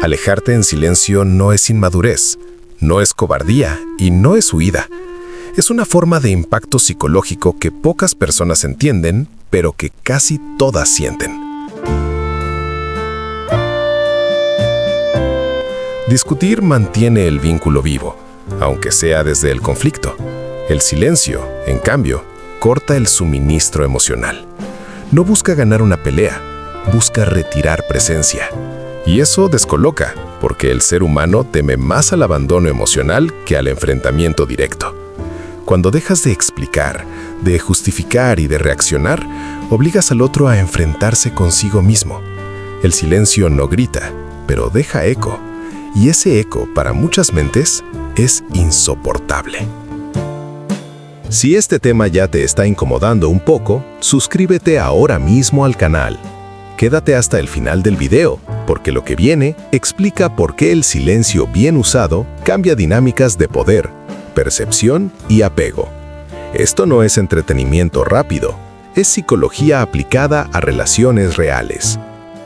Alejarte en silencio no es inmadurez, no es cobardía y no es huida. Es una forma de impacto psicológico que pocas personas entienden, pero que casi todas sienten. Discutir mantiene el vínculo vivo, aunque sea desde el conflicto. El silencio, en cambio, corta el suministro emocional. No busca ganar una pelea, busca retirar presencia. Y eso descoloca, porque el ser humano teme más al abandono emocional que al enfrentamiento directo. Cuando dejas de explicar, de justificar y de reaccionar, obligas al otro a enfrentarse consigo mismo. El silencio no grita, pero deja eco. Y ese eco, para muchas mentes, es insoportable. Si este tema ya te está incomodando un poco, suscríbete ahora mismo al canal. Quédate hasta el final del video, porque lo que viene explica por qué el silencio bien usado cambia dinámicas de poder, percepción y apego. Esto no es entretenimiento rápido, es psicología aplicada a relaciones reales.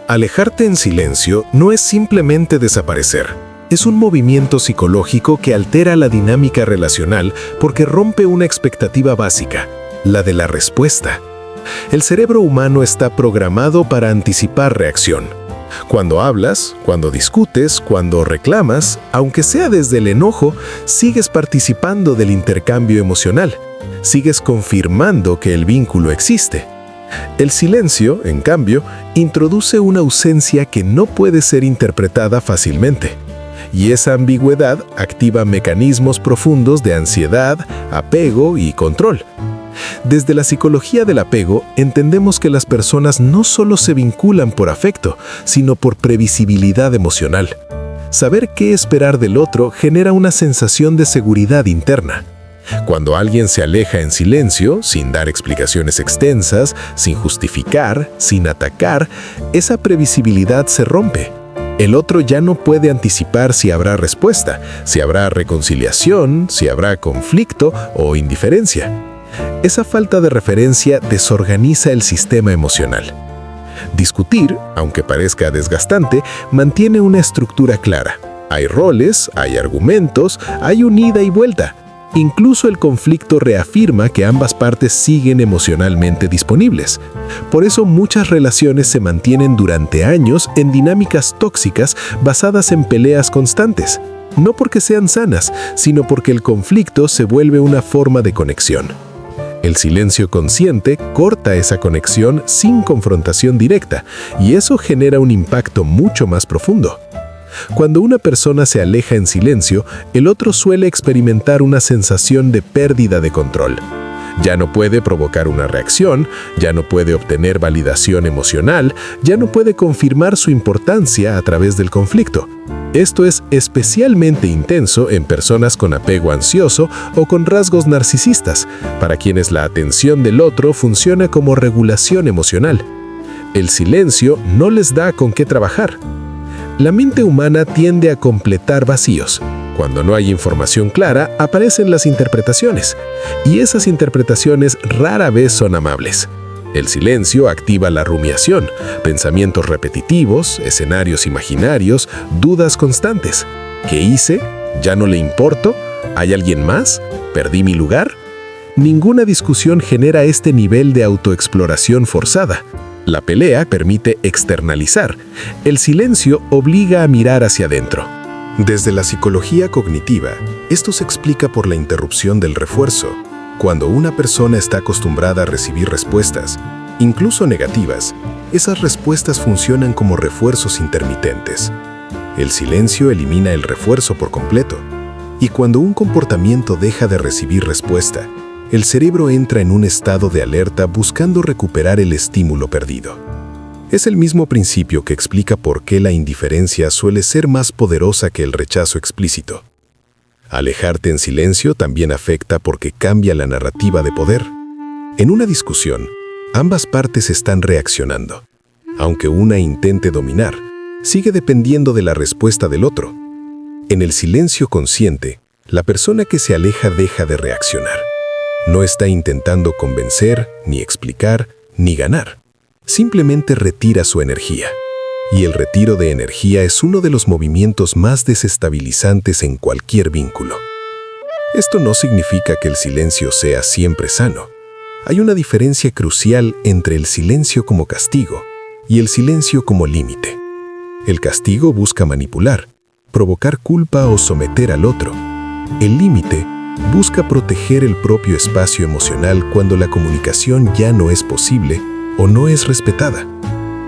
Alejarte en silencio no es simplemente desaparecer. Es un movimiento psicológico que altera la dinámica relacional porque rompe una expectativa básica, la de la respuesta. El cerebro humano está programado para anticipar reacción. Cuando hablas, cuando discutes, cuando reclamas, aunque sea desde el enojo, sigues participando del intercambio emocional. Sigues confirmando que el vínculo existe. El silencio, en cambio, introduce una ausencia que no puede ser interpretada fácilmente. Y esa ambigüedad activa mecanismos profundos de ansiedad, apego y control. Desde la psicología del apego, entendemos que las personas no solo se vinculan por afecto, sino por previsibilidad emocional. Saber qué esperar del otro genera una sensación de seguridad interna. Cuando alguien se aleja en silencio, sin dar explicaciones extensas, sin justificar, sin atacar, esa previsibilidad se rompe. El otro ya no puede anticipar si habrá respuesta, si habrá reconciliación, si habrá conflicto o indiferencia. Esa falta de referencia desorganiza el sistema emocional. Discutir, aunque parezca desgastante, mantiene una estructura clara. Hay roles, hay argumentos, hay un ida y vuelta. Incluso el conflicto reafirma que ambas partes siguen emocionalmente disponibles. Por eso muchas relaciones se mantienen durante años en dinámicas tóxicas basadas en peleas constantes. No porque sean sanas, sino porque el conflicto se vuelve una forma de conexión. El silencio consciente corta esa conexión sin confrontación directa, y eso genera un impacto mucho más profundo. Cuando una persona se aleja en silencio, el otro suele experimentar una sensación de pérdida de control. Ya no puede provocar una reacción, ya no puede obtener validación emocional, ya no puede confirmar su importancia a través del conflicto. Esto es especialmente intenso en personas con apego ansioso o con rasgos narcisistas, para quienes la atención del otro funciona como regulación emocional. El silencio no les da con qué trabajar. La mente humana tiende a completar vacíos. Cuando no hay información clara, aparecen las interpretaciones, y esas interpretaciones rara vez son amables. El silencio activa la rumiación, pensamientos repetitivos, escenarios imaginarios, dudas constantes. ¿Qué hice? ¿Ya no le importo? ¿Hay alguien más? ¿Perdí mi lugar? Ninguna discusión genera este nivel de autoexploración forzada. La pelea permite externalizar. El silencio obliga a mirar hacia adentro. Desde la psicología cognitiva, esto se explica por la interrupción del refuerzo. Cuando una persona está acostumbrada a recibir respuestas, incluso negativas, esas respuestas funcionan como refuerzos intermitentes. El silencio elimina el refuerzo por completo. Y cuando un comportamiento deja de recibir respuesta, el cerebro entra en un estado de alerta buscando recuperar el estímulo perdido. Es el mismo principio que explica por qué la indiferencia suele ser más poderosa que el rechazo explícito. Alejarte en silencio también afecta porque cambia la narrativa de poder. En una discusión, ambas partes están reaccionando. Aunque una intente dominar, sigue dependiendo de la respuesta del otro. En el silencio consciente, la persona que se aleja deja de reaccionar. No está intentando convencer, ni explicar, ni ganar. Simplemente retira su energía. y el retiro de energía es uno de los movimientos más desestabilizantes en cualquier vínculo. Esto no significa que el silencio sea siempre sano. Hay una diferencia crucial entre el silencio como castigo y el silencio como límite. El castigo busca manipular, provocar culpa o someter al otro. El límite busca proteger el propio espacio emocional cuando la comunicación ya no es posible o no es respetada.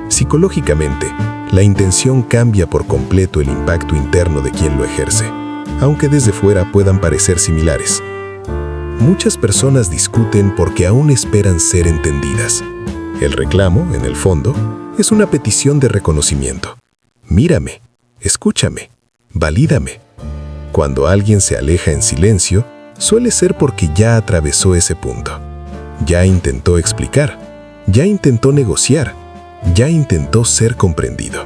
Psicológicamente, la intención cambia por completo el impacto interno de quien lo ejerce, aunque desde fuera puedan parecer similares. Muchas personas discuten porque aún esperan ser entendidas. El reclamo, en el fondo, es una petición de reconocimiento. Mírame, escúchame, valídame. Cuando alguien se aleja en silencio, suele ser porque ya atravesó ese punto. Ya intentó explicar, ya intentó negociar, ya intentó ser comprendido.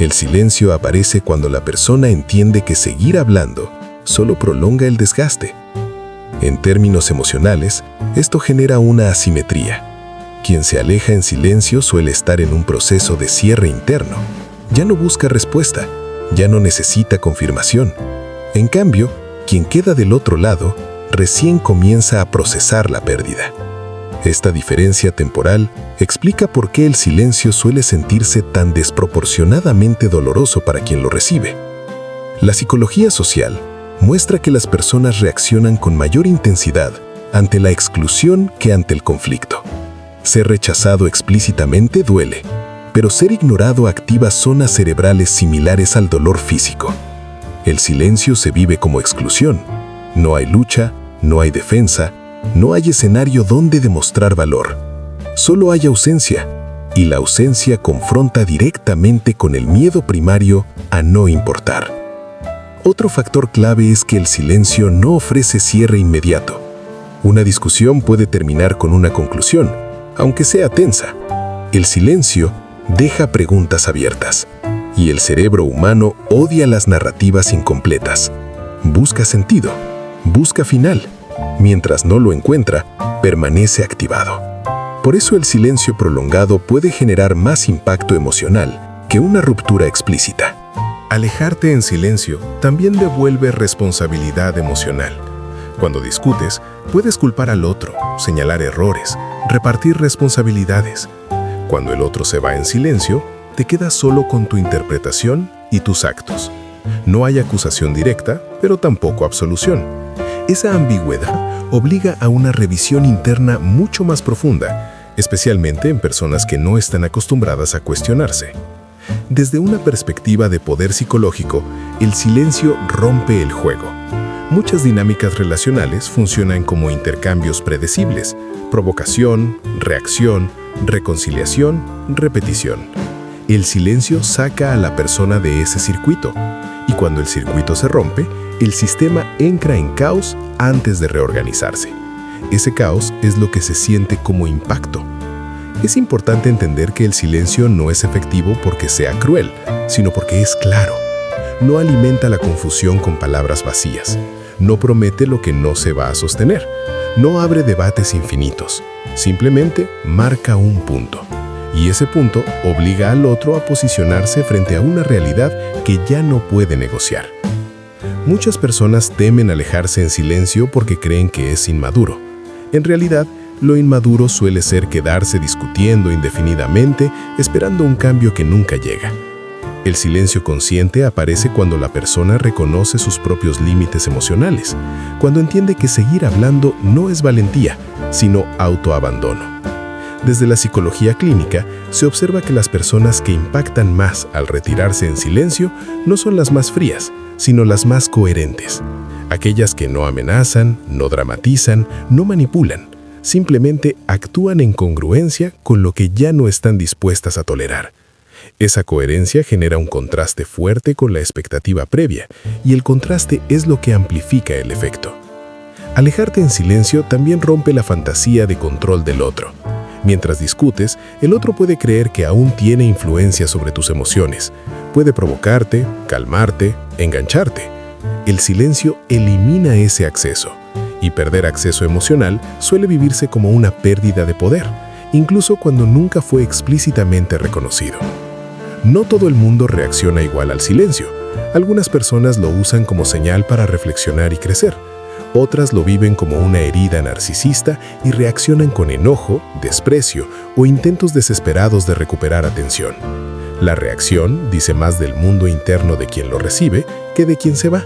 El silencio aparece cuando la persona entiende que seguir hablando solo prolonga el desgaste. En términos emocionales, esto genera una asimetría. Quien se aleja en silencio suele estar en un proceso de cierre interno. Ya no busca respuesta, ya no necesita confirmación. En cambio, quien queda del otro lado recién comienza a procesar la pérdida. Esta diferencia temporal explica por qué el silencio suele sentirse tan desproporcionadamente doloroso para quien lo recibe. La psicología social muestra que las personas reaccionan con mayor intensidad ante la exclusión que ante el conflicto. Ser rechazado explícitamente duele, pero ser ignorado activa zonas cerebrales similares al dolor físico. El silencio se vive como exclusión. No hay lucha, no hay defensa, no hay escenario donde demostrar valor. Solo hay ausencia, y la ausencia confronta directamente con el miedo primario a no importar. Otro factor clave es que el silencio no ofrece cierre inmediato. Una discusión puede terminar con una conclusión, aunque sea tensa. El silencio deja preguntas abiertas, y el cerebro humano odia las narrativas incompletas. Busca sentido, busca final. Mientras no lo encuentra, permanece activado. Por eso el silencio prolongado puede generar más impacto emocional que una ruptura explícita. Alejarte en silencio también devuelve responsabilidad emocional. Cuando discutes, puedes culpar al otro, señalar errores, repartir responsabilidades. Cuando el otro se va en silencio, te quedas solo con tu interpretación y tus actos. No hay acusación directa, pero tampoco absolución. Esa ambigüedad obliga a una revisión interna mucho más profunda, especialmente en personas que no están acostumbradas a cuestionarse. Desde una perspectiva de poder psicológico, el silencio rompe el juego. Muchas dinámicas relacionales funcionan como intercambios predecibles: provocación, reacción, reconciliación, repetición. El silencio saca a la persona de ese circuito, y cuando el circuito se rompe, el sistema entra en caos antes de reorganizarse. Ese caos es lo que se siente como impacto. Es importante entender que el silencio no es efectivo porque sea cruel, sino porque es claro. No alimenta la confusión con palabras vacías. No promete lo que no se va a sostener. No abre debates infinitos. Simplemente marca un punto. Y ese punto obliga al otro a posicionarse frente a una realidad que ya no puede negociar. Muchas personas temen alejarse en silencio porque creen que es inmaduro. En realidad, lo inmaduro suele ser quedarse discutiendo indefinidamente, esperando un cambio que nunca llega. El silencio consciente aparece cuando la persona reconoce sus propios límites emocionales, cuando entiende que seguir hablando no es valentía, sino autoabandono. Desde la psicología clínica, se observa que las personas que impactan más al retirarse en silencio no son las más frías, sino las más coherentes. Aquellas que no amenazan, no dramatizan, no manipulan. Simplemente actúan en congruencia con lo que ya no están dispuestas a tolerar. Esa coherencia genera un contraste fuerte con la expectativa previa, y el contraste es lo que amplifica el efecto. Alejarte en silencio también rompe la fantasía de control del otro. Mientras discutes, el otro puede creer que aún tiene influencia sobre tus emociones. Puede provocarte, calmarte, engancharte. El silencio elimina ese acceso, y perder acceso emocional suele vivirse como una pérdida de poder, incluso cuando nunca fue explícitamente reconocido. No todo el mundo reacciona igual al silencio. Algunas personas lo usan como señal para reflexionar y crecer. Otras lo viven como una herida narcisista y reaccionan con enojo, desprecio o intentos desesperados de recuperar atención. La reacción dice más del mundo interno de quien lo recibe que de quien se va.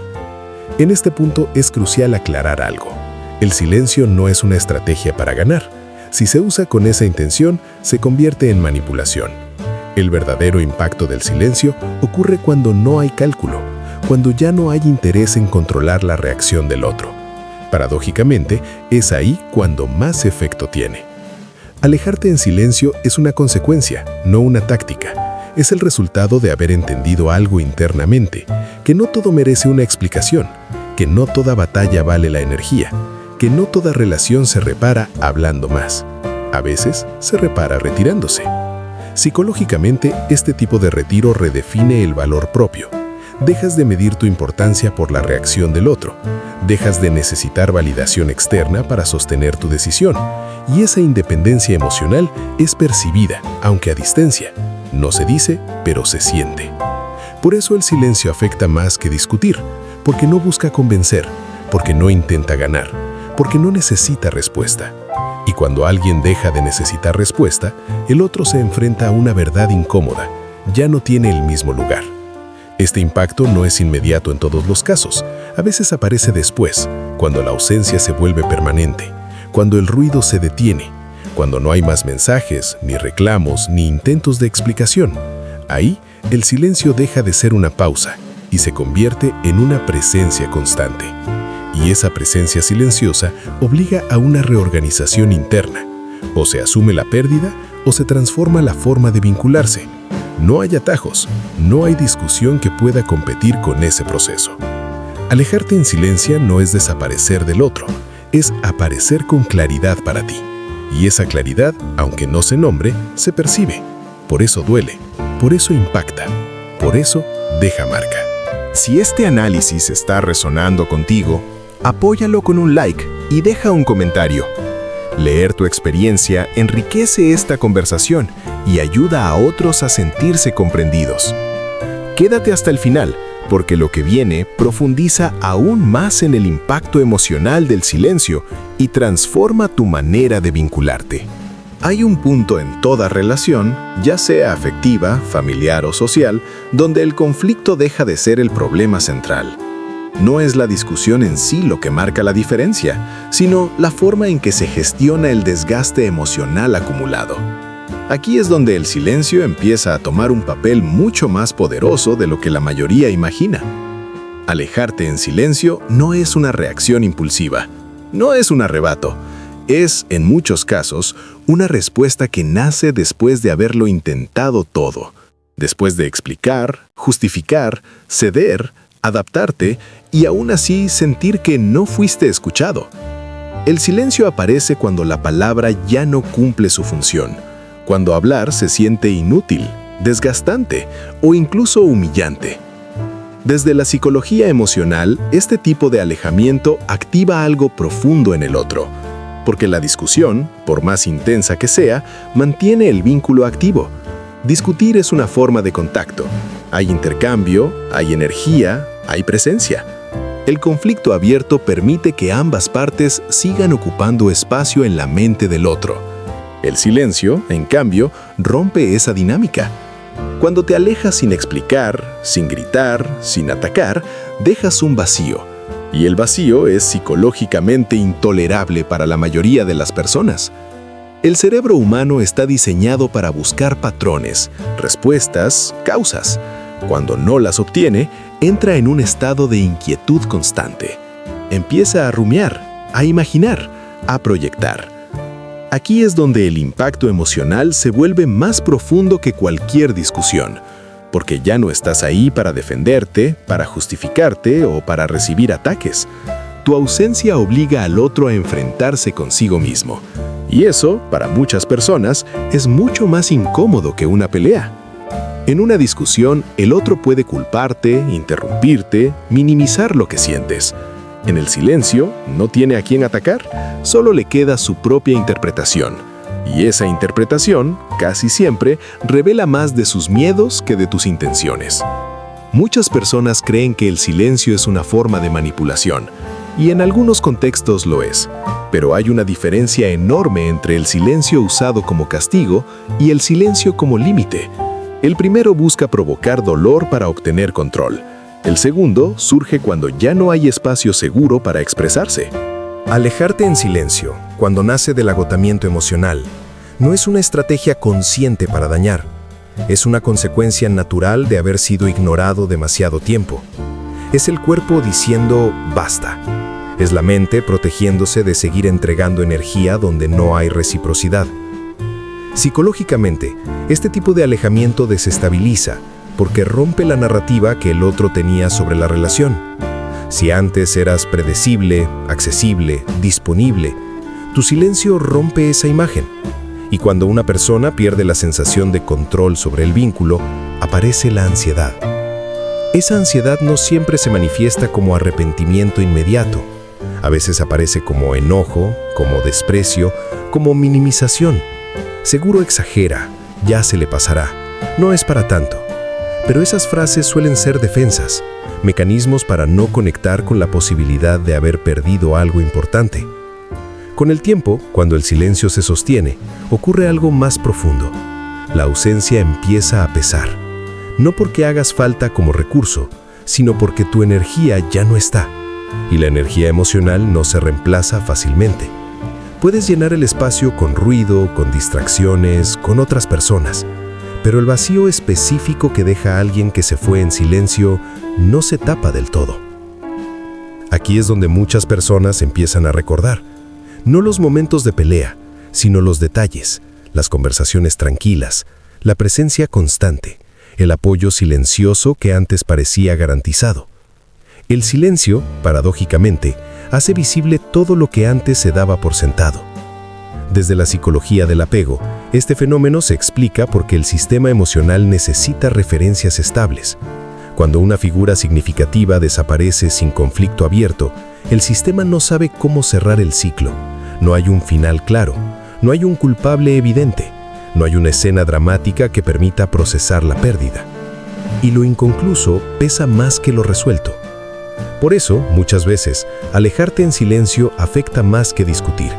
En este punto es crucial aclarar algo. El silencio no es una estrategia para ganar. Si se usa con esa intención, se convierte en manipulación. El verdadero impacto del silencio ocurre cuando no hay cálculo, cuando ya no hay interés en controlar la reacción del otro. Paradójicamente, es ahí cuando más efecto tiene. Alejarte en silencio es una consecuencia, no una táctica. Es el resultado de haber entendido algo internamente, que no todo merece una explicación, que no toda batalla vale la energía, que no toda relación se repara hablando más. A veces se repara retirándose. Psicológicamente, este tipo de retiro redefine el valor propio. Dejas de medir tu importancia por la reacción del otro. Dejas de necesitar validación externa para sostener tu decisión. Y esa independencia emocional es percibida, aunque a distancia. No se dice, pero se siente. Por eso el silencio afecta más que discutir, porque no busca convencer, porque no intenta ganar, porque no necesita respuesta. Y cuando alguien deja de necesitar respuesta, el otro se enfrenta a una verdad incómoda. Ya no tiene el mismo lugar. Este impacto no es inmediato en todos los casos. A veces aparece después, cuando la ausencia se vuelve permanente, cuando el ruido se detiene, cuando no hay más mensajes, ni reclamos, ni intentos de explicación. Ahí, el silencio deja de ser una pausa y se convierte en una presencia constante. Y esa presencia silenciosa obliga a una reorganización interna. O se asume la pérdida o se transforma la forma de vincularse. No hay atajos, no hay discusión que pueda competir con ese proceso. Alejarte en silencio no es desaparecer del otro, es aparecer con claridad para ti. Y esa claridad, aunque no se nombre, se percibe. Por eso duele, por eso impacta, por eso deja marca. Si este análisis está resonando contigo, apóyalo con un like y deja un comentario. Leer tu experiencia enriquece esta conversación y ayuda a otros a sentirse comprendidos. Quédate hasta el final, porque lo que viene profundiza aún más en el impacto emocional del silencio y transforma tu manera de vincularte. Hay un punto en toda relación, ya sea afectiva, familiar o social, donde el conflicto deja de ser el problema central. No es la discusión en sí lo que marca la diferencia, sino la forma en que se gestiona el desgaste emocional acumulado. Aquí es donde el silencio empieza a tomar un papel mucho más poderoso de lo que la mayoría imagina. Alejarte en silencio no es una reacción impulsiva, no es un arrebato. Es, en muchos casos, una respuesta que nace después de haberlo intentado todo. Después de explicar, justificar, ceder, adaptarte y aún así sentir que no fuiste escuchado. El silencio aparece cuando la palabra ya no cumple su función, cuando hablar se siente inútil, desgastante o incluso humillante. Desde la psicología emocional, este tipo de alejamiento activa algo profundo en el otro, porque la discusión, por más intensa que sea, mantiene el vínculo activo. Discutir es una forma de contacto. Hay intercambio, hay energía, hay presencia. El conflicto abierto permite que ambas partes sigan ocupando espacio en la mente del otro. El silencio, en cambio, rompe esa dinámica. Cuando te alejas sin explicar, sin gritar, sin atacar, dejas un vacío. Y el vacío es psicológicamente intolerable para la mayoría de las personas. El cerebro humano está diseñado para buscar patrones, respuestas, causas. Cuando no las obtiene, entra en un estado de inquietud constante. Empieza a rumiar, a imaginar, a proyectar. Aquí es donde el impacto emocional se vuelve más profundo que cualquier discusión, porque ya no estás ahí para defenderte, para justificarte o para recibir ataques. Tu ausencia obliga al otro a enfrentarse consigo mismo. Y eso, para muchas personas, es mucho más incómodo que una pelea. En una discusión, el otro puede culparte, interrumpirte, minimizar lo que sientes. En el silencio, no tiene a quién atacar, solo le queda su propia interpretación. Y esa interpretación, casi siempre, revela más de sus miedos que de tus intenciones. Muchas personas creen que el silencio es una forma de manipulación, y en algunos contextos lo es. Pero hay una diferencia enorme entre el silencio usado como castigo y el silencio como límite. El primero busca provocar dolor para obtener control. El segundo surge cuando ya no hay espacio seguro para expresarse. Alejarte en silencio, cuando nace del agotamiento emocional, no es una estrategia consciente para dañar. Es una consecuencia natural de haber sido ignorado demasiado tiempo. Es el cuerpo diciendo basta. Es la mente protegiéndose de seguir entregando energía donde no hay reciprocidad. Psicológicamente, este tipo de alejamiento desestabiliza porque rompe la narrativa que el otro tenía sobre la relación. Si antes eras predecible, accesible, disponible, tu silencio rompe esa imagen. Y cuando una persona pierde la sensación de control sobre el vínculo, aparece la ansiedad. Esa ansiedad no siempre se manifiesta como arrepentimiento inmediato. A veces aparece como enojo, como desprecio, como minimización. Seguro exagera, ya se le pasará, no es para tanto. Pero esas frases suelen ser defensas, mecanismos para no conectar con la posibilidad de haber perdido algo importante. Con el tiempo, cuando el silencio se sostiene, ocurre algo más profundo. La ausencia empieza a pesar. No porque hagas falta como recurso, sino porque tu energía ya no está. Y la energía emocional no se reemplaza fácilmente. Puedes llenar el espacio con ruido, con distracciones, con otras personas. Pero el vacío específico que deja a alguien que se fue en silencio no se tapa del todo. Aquí es donde muchas personas empiezan a recordar. No los momentos de pelea, sino los detalles, las conversaciones tranquilas, la presencia constante, el apoyo silencioso que antes parecía garantizado. El silencio, paradójicamente, hace visible todo lo que antes se daba por sentado. Desde la psicología del apego, este fenómeno se explica porque el sistema emocional necesita referencias estables. Cuando una figura significativa desaparece sin conflicto abierto, el sistema no sabe cómo cerrar el ciclo. No hay un final claro, no hay un culpable evidente, no hay una escena dramática que permita procesar la pérdida. Y lo inconcluso pesa más que lo resuelto. Por eso, muchas veces, alejarte en silencio afecta más que discutir,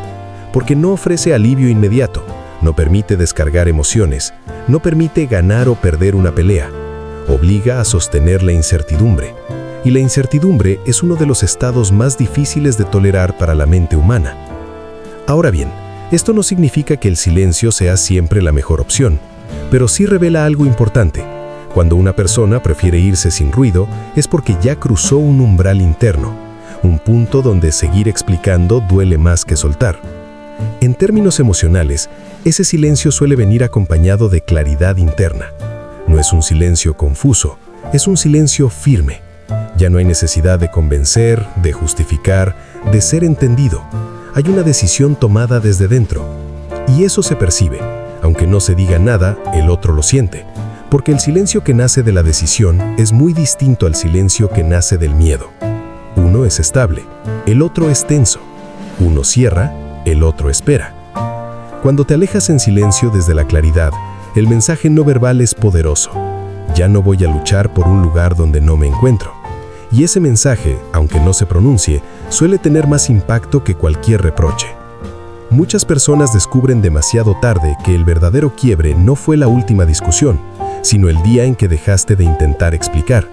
porque no ofrece alivio inmediato, no permite descargar emociones, no permite ganar o perder una pelea, obliga a sostener la incertidumbre. Y la incertidumbre es uno de los estados más difíciles de tolerar para la mente humana. Ahora bien, esto no significa que el silencio sea siempre la mejor opción, pero sí revela algo importante. Cuando una persona prefiere irse sin ruido, es porque ya cruzó un umbral interno, un punto donde seguir explicando duele más que soltar. En términos emocionales, ese silencio suele venir acompañado de claridad interna. No es un silencio confuso, es un silencio firme. Ya no hay necesidad de convencer, de justificar, de ser entendido. Hay una decisión tomada desde dentro. Y eso se percibe. Aunque no se diga nada, el otro lo siente. Porque el silencio que nace de la decisión es muy distinto al silencio que nace del miedo. Uno es estable, el otro es tenso. Uno cierra, el otro espera. Cuando te alejas en silencio desde la claridad, el mensaje no verbal es poderoso. Ya no voy a luchar por un lugar donde no me encuentro. Y ese mensaje, aunque no se pronuncie, suele tener más impacto que cualquier reproche. Muchas personas descubren demasiado tarde que el verdadero quiebre no fue la última discusión, sino el día en que dejaste de intentar explicar,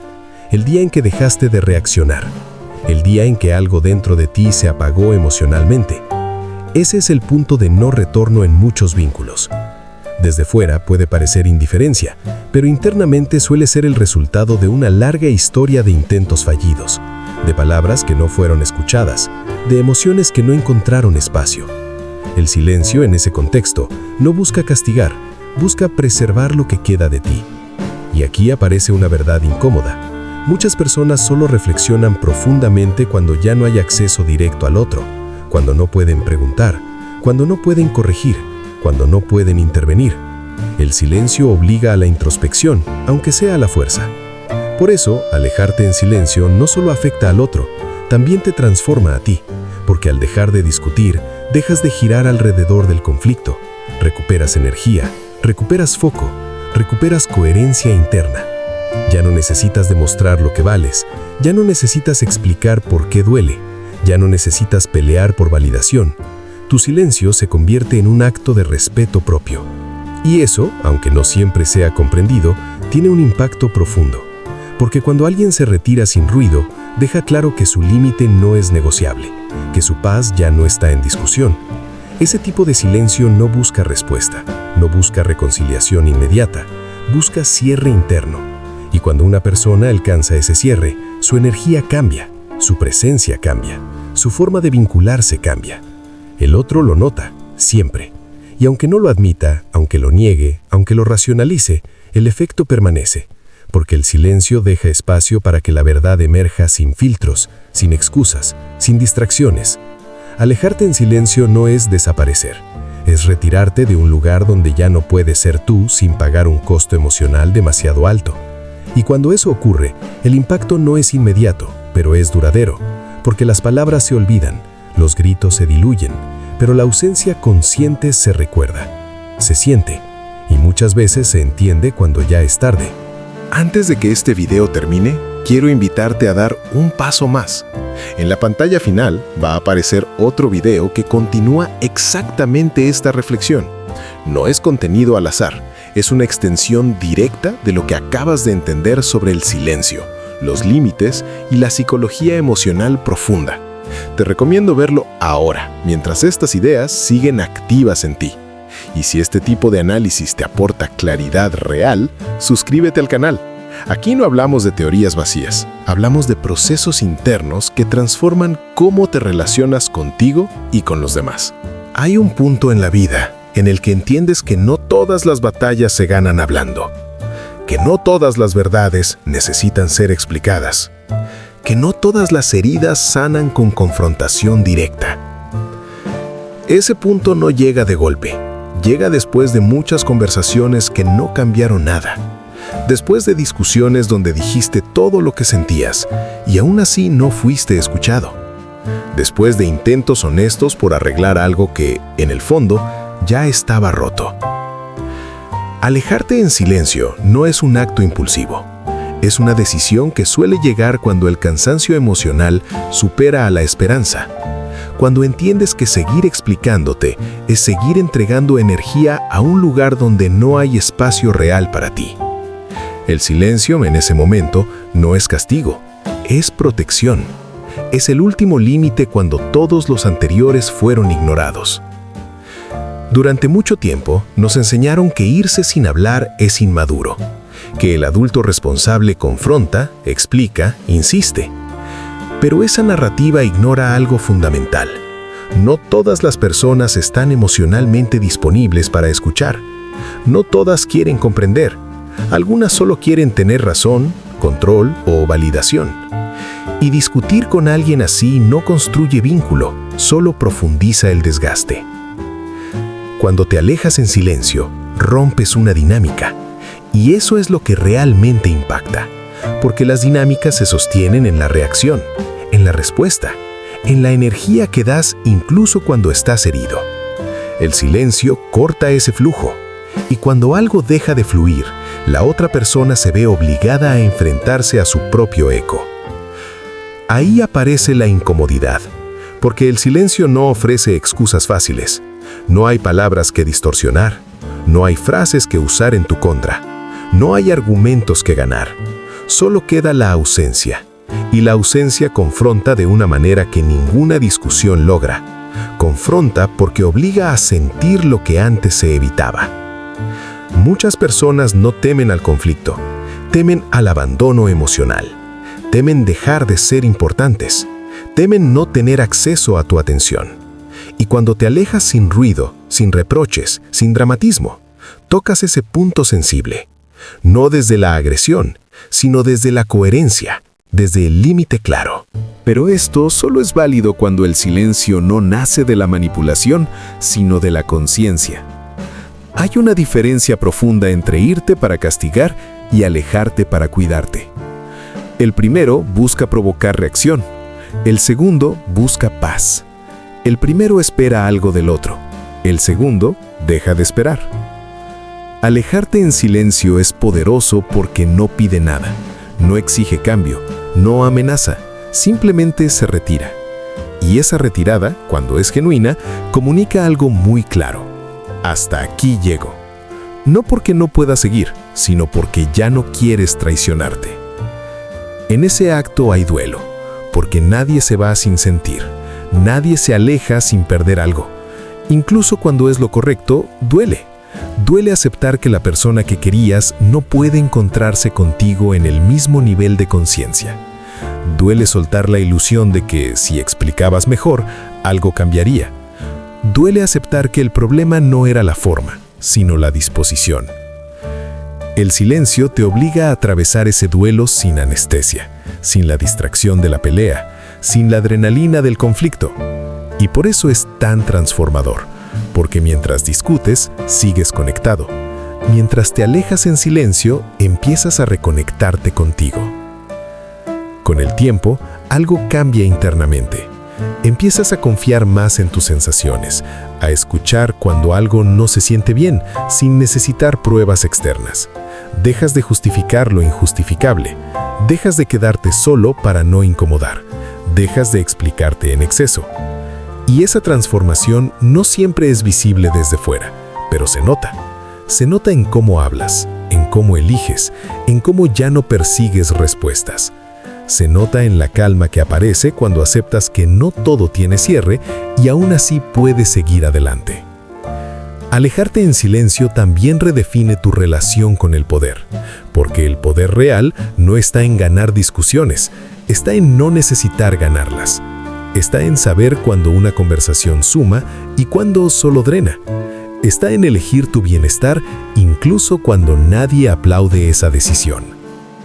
el día en que dejaste de reaccionar, el día en que algo dentro de ti se apagó emocionalmente. Ese es el punto de no retorno en muchos vínculos. Desde fuera puede parecer indiferencia, pero internamente suele ser el resultado de una larga historia de intentos fallidos, de palabras que no fueron escuchadas, de emociones que no encontraron espacio. El silencio en ese contexto no busca castigar, busca preservar lo que queda de ti. Y aquí aparece una verdad incómoda. Muchas personas solo reflexionan profundamente cuando ya no hay acceso directo al otro, cuando no pueden preguntar, cuando no pueden corregir, cuando no pueden intervenir. El silencio obliga a la introspección, aunque sea a la fuerza. Por eso, alejarte en silencio no solo afecta al otro, también te transforma a ti, porque al dejar de discutir, dejas de girar alrededor del conflicto, recuperas energía, recuperas foco, recuperas coherencia interna. Ya no necesitas demostrar lo que vales, ya no necesitas explicar por qué duele, ya no necesitas pelear por validación. Tu silencio se convierte en un acto de respeto propio. Y eso, aunque no siempre sea comprendido, tiene un impacto profundo. Porque cuando alguien se retira sin ruido, deja claro que su límite no es negociable, que su paz ya no está en discusión. Ese tipo de silencio no busca respuesta, no busca reconciliación inmediata, busca cierre interno. Y cuando una persona alcanza ese cierre, su energía cambia, su presencia cambia, su forma de vincularse cambia. El otro lo nota, siempre. Y aunque no lo admita, aunque lo niegue, aunque lo racionalice, el efecto permanece, porque el silencio deja espacio para que la verdad emerja sin filtros, sin excusas, sin distracciones. Alejarte en silencio no es desaparecer, es retirarte de un lugar donde ya no puedes ser tú sin pagar un costo emocional demasiado alto. Y cuando eso ocurre, el impacto no es inmediato, pero es duradero, porque las palabras se olvidan, los gritos se diluyen, pero la ausencia consciente se recuerda, se siente, y muchas veces se entiende cuando ya es tarde. Antes de que este video termine, quiero invitarte a dar un paso más. En la pantalla final va a aparecer otro video que continúa exactamente esta reflexión. No es contenido al azar, es una extensión directa de lo que acabas de entender sobre el silencio, los límites y la psicología emocional profunda. Te recomiendo verlo ahora, mientras estas ideas siguen activas en ti. Y si este tipo de análisis te aporta claridad real, suscríbete al canal. Aquí no hablamos de teorías vacías, hablamos de procesos internos que transforman cómo te relacionas contigo y con los demás. Hay un punto en la vida en el que entiendes que no todas las batallas se ganan hablando, que no todas las verdades necesitan ser explicadas, que no todas las heridas sanan con confrontación directa. Ese punto no llega de golpe, llega después de muchas conversaciones que no cambiaron nada, después de discusiones donde dijiste todo lo que sentías y aún así no fuiste escuchado, después de intentos honestos por arreglar algo que, en el fondo, ya estaba roto. Alejarte en silencio no es un acto impulsivo. Es una decisión que suele llegar cuando el cansancio emocional supera a la esperanza. Cuando entiendes que seguir explicándote es seguir entregando energía a un lugar donde no hay espacio real para ti. El silencio en ese momento no es castigo, es protección. Es el último límite cuando todos los anteriores fueron ignorados. Durante mucho tiempo nos enseñaron que irse sin hablar es inmaduro, que el adulto responsable confronta, explica, insiste. Pero esa narrativa ignora algo fundamental. No todas las personas están emocionalmente disponibles para escuchar. No todas quieren comprender. Algunas solo quieren tener razón, control o validación. Y discutir con alguien así no construye vínculo, solo profundiza el desgaste. Cuando te alejas en silencio, rompes una dinámica. Y eso es lo que realmente impacta, porque las dinámicas se sostienen en la reacción, en la respuesta, en la energía que das incluso cuando estás herido. El silencio corta ese flujo, y cuando algo deja de fluir, la otra persona se ve obligada a enfrentarse a su propio eco. Ahí aparece la incomodidad, porque el silencio no ofrece excusas fáciles. No hay palabras que distorsionar, no hay frases que usar en tu contra. No hay argumentos que ganar, solo queda la ausencia, y la ausencia confronta de una manera que ninguna discusión logra. Confronta porque obliga a sentir lo que antes se evitaba. Muchas personas no temen al conflicto, temen al abandono emocional, temen dejar de ser importantes, temen no tener acceso a tu atención. Y cuando te alejas sin ruido, sin reproches, sin dramatismo, tocas ese punto sensible. No desde la agresión, sino desde la coherencia, desde el límite claro. Pero esto solo es válido cuando el silencio no nace de la manipulación, sino de la conciencia. Hay una diferencia profunda entre irte para castigar y alejarte para cuidarte. El primero busca provocar reacción, el segundo busca paz. El primero espera algo del otro, El segundo, deja de esperar. Alejarte en silencio es poderoso porque no pide nada, no exige cambio, no amenaza, simplemente se retira. Y esa retirada, cuando es genuina, comunica algo muy claro. Hasta aquí llego. No porque no puedas seguir, sino porque ya no quieres traicionarte. En ese acto hay duelo, porque nadie se va sin sentir, nadie se aleja sin perder algo. Incluso cuando es lo correcto, duele. Duele aceptar que la persona que querías no puede encontrarse contigo en el mismo nivel de conciencia. Duele soltar la ilusión de que, si explicabas mejor, algo cambiaría. Duele aceptar que el problema no era la forma, sino la disposición. El silencio te obliga a atravesar ese duelo sin anestesia, sin la distracción de la pelea, sin la adrenalina del conflicto. Y por eso es tan transformador, porque mientras discutes, sigues conectado. Mientras te alejas en silencio, empiezas a reconectarte contigo. Con el tiempo, algo cambia internamente. Empiezas a confiar más en tus sensaciones, a escuchar cuando algo no se siente bien, sin necesitar pruebas externas. Dejas de justificar lo injustificable. Dejas de quedarte solo para no incomodar. Dejas de explicarte en exceso. Y esa transformación no siempre es visible desde fuera, pero se nota. Se nota en cómo hablas, en cómo eliges, en cómo ya no persigues respuestas. Se nota en la calma que aparece cuando aceptas que no todo tiene cierre y aún así puedes seguir adelante. Alejarte en silencio también redefine tu relación con el poder, porque el poder real no está en ganar discusiones, está en no necesitar ganarlas. Está en saber cuando una conversación suma y cuando solo drena. Está en elegir tu bienestar incluso cuando nadie aplaude esa decisión.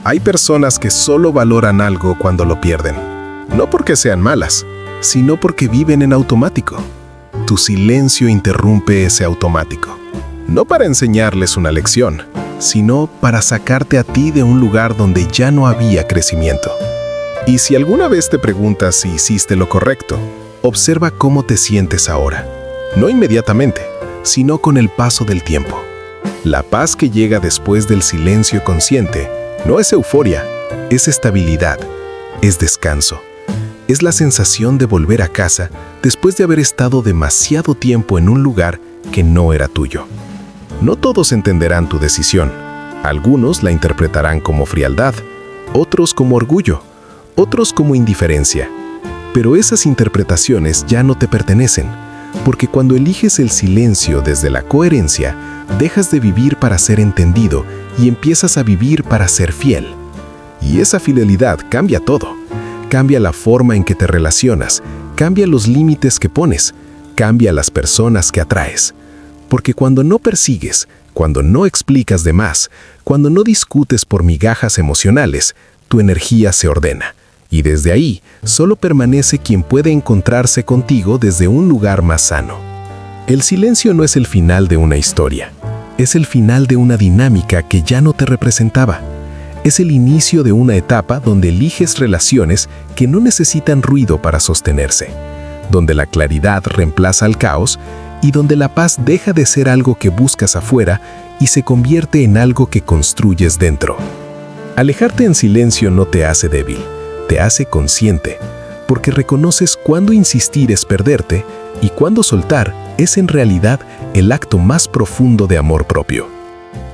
Hay personas que solo valoran algo cuando lo pierden. No porque sean malas, sino porque viven en automático. Tu silencio interrumpe ese automático. No para enseñarles una lección, sino para sacarte a ti de un lugar donde ya no había crecimiento. Y si alguna vez te preguntas si hiciste lo correcto, observa cómo te sientes ahora. No inmediatamente, sino con el paso del tiempo. La paz que llega después del silencio consciente no es euforia, es estabilidad, es descanso. Es la sensación de volver a casa después de haber estado demasiado tiempo en un lugar que no era tuyo. No todos entenderán tu decisión. Algunos la interpretarán como frialdad, otros como orgullo, otros como indiferencia. Pero esas interpretaciones ya no te pertenecen, porque cuando eliges el silencio desde la coherencia, dejas de vivir para ser entendido y empiezas a vivir para ser fiel. Y esa fidelidad cambia todo. Cambia la forma en que te relacionas, cambia los límites que pones, cambia las personas que atraes. Porque cuando no persigues, cuando no explicas de más, cuando no discutes por migajas emocionales, tu energía se ordena. Y desde ahí, solo permanece quien puede encontrarse contigo desde un lugar más sano. El silencio no es el final de una historia. Es el final de una dinámica que ya no te representaba. Es el inicio de una etapa donde eliges relaciones que no necesitan ruido para sostenerse, donde la claridad reemplaza al caos y donde la paz deja de ser algo que buscas afuera y se convierte en algo que construyes dentro. Alejarte en silencio no te hace débil, te hace consciente, porque reconoces cuándo insistir es perderte y cuándo soltar es en realidad el acto más profundo de amor propio.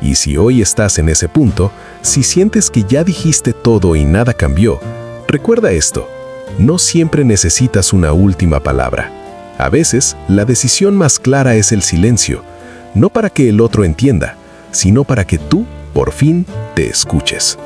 Y si hoy estás en ese punto, si sientes que ya dijiste todo y nada cambió, recuerda esto: no siempre necesitas una última palabra. A veces, la decisión más clara es el silencio, no para que el otro entienda, sino para que tú, por fin, te escuches.